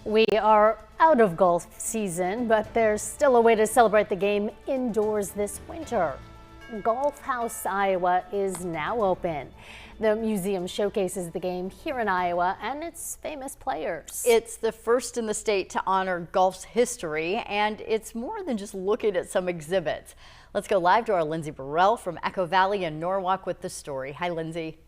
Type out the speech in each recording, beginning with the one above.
We are out of golf season, but there's still a way to celebrate the game indoors this winter. Golf House Iowa is now open. The museum showcases the game here in Iowa and its famous players. It's the first in the state to honor golf's history, and it's more than just looking at some exhibits. Let's go live to our Lindsay Burrell from Echo Valley in Norwalk with the story. Hi, Lindsay.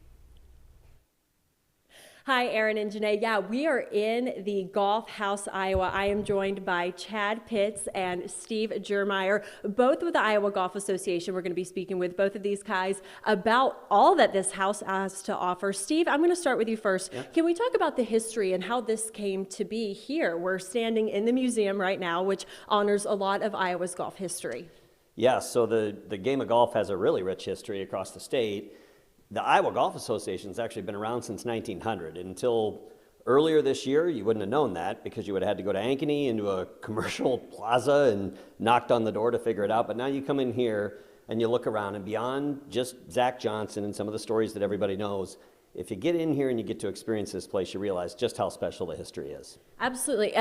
Hi, Aaron and Janae. Yeah, we are in the Golf House, Iowa. I am joined by Chad Pitts and Steve Germeyer, both with the Iowa Golf Association. We're going to be speaking with both of these guys about all that this house has to offer. Steve, I'm going to start with you first. Yeah. Can we talk about the history and how this came to be here? We're standing in the museum right now, which honors a lot of Iowa's golf history. Yeah, so the game of golf has a really rich history across the state. The Iowa Golf Association has actually been around since 1900. Until earlier this year, you wouldn't have known that because you would have had to go to Ankeny into a commercial plaza and knocked on the door to figure it out. But now you come in here and you look around, and beyond just Zach Johnson and some of the stories that everybody knows, if you get in here and you get to experience this place, you realize just how special the history is. Absolutely.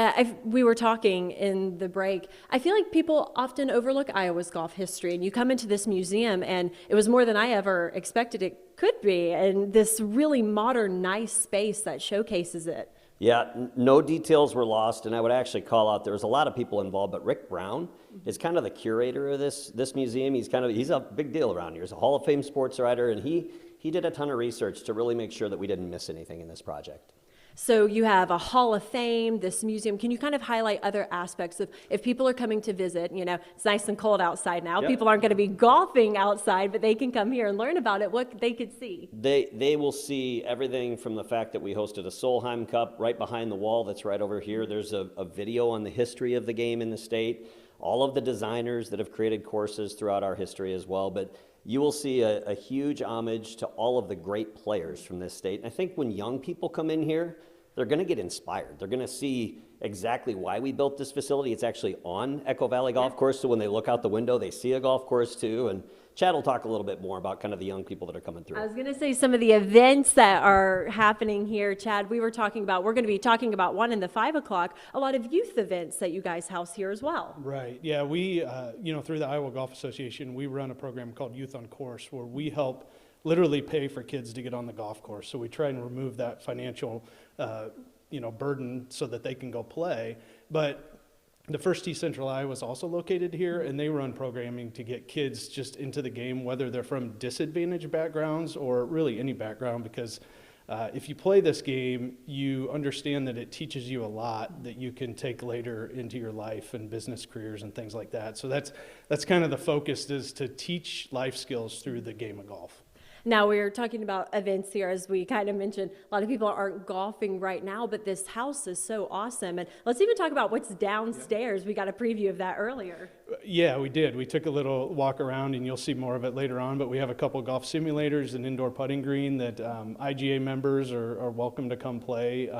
We were talking in the break. I feel like people often overlook Iowa's golf history, and you come into this museum and it was more than I ever expected it could be, and this really modern, nice space that showcases it. Yeah, no details were lost, and I would actually call out, there was a lot of people involved, but Rick Brown is kind of the curator of this museum. He's a big deal around here. He's a Hall of Fame sports writer, and he did a ton of research to really make sure that we didn't miss anything in this project. So you have a Hall of Fame, this museum. Can you kind of highlight other aspects of, if people are coming to visit, you know, it's nice and cold outside now. Yep. People aren't going to be golfing outside, but they can come here and learn about it, what they could see. They will see everything from the fact that we hosted a Solheim Cup right behind the wall that's right over here. There's a video on the history of the game in the state, all of the designers that have created courses throughout our history as well. But you will see a huge homage to all of the great players from this state. And I think when young people come in here, they're going to get inspired. They're going to see exactly why we built this facility. It's actually on Echo Valley Golf Course, so when they look out the window, they see a golf course too. And Chad will talk a little bit more about kind of the young people that are coming through. I was going to say some of the events that are happening here, Chad. We're going to be talking about one in the 5 o'clock, a lot of youth events that you guys house here as well. Right. Yeah, we, through the Iowa Golf Association, we run a program called Youth on Course where we help literally pay for kids to get on the golf course. So we try and remove that financial, burden so that they can go play. But the First Tee Central Iowa is also located here, and they run programming to get kids just into the game, whether they're from disadvantaged backgrounds or really any background, because if you play this game, you understand that it teaches you a lot that you can take later into your life and business careers and things like that. So that's kind of the focus, is to teach life skills through the game of golf. Now, we're talking about events here, as we kind of mentioned. A lot of people aren't golfing right now, but this house is so awesome. And let's even talk about what's downstairs. Yeah. We got a preview of that earlier. Yeah, we did. We took a little walk around, and you'll see more of it later on. But we have a couple golf simulators, an indoor putting green that IGA members are welcome to come play.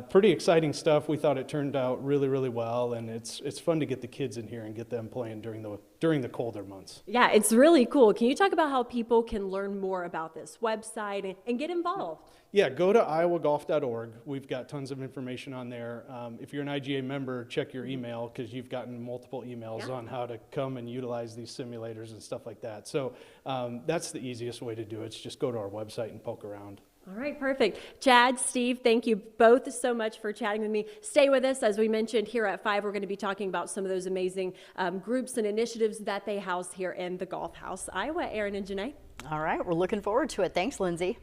Pretty exciting stuff. We thought it turned out really, really well, and it's fun to get the kids in here and get them playing during the colder months. Yeah, it's really cool. Can you talk about how people can learn more about this website and get involved? Yeah, go to iowagolf.org. We've got tons of information on there. If you're an IGA member, check your email, because you've gotten multiple emails on how to come and utilize these simulators and stuff like that. So that's the easiest way to do it. It's just go to our website and poke around. All right, perfect. Chad, Steve, thank you both so much for chatting with me. Stay with us. As we mentioned, here at 5, we're going to be talking about some of those amazing groups and initiatives that they house here in the Golf House, Iowa. Aaron and Janae. All right, we're looking forward to it. Thanks, Lindsay.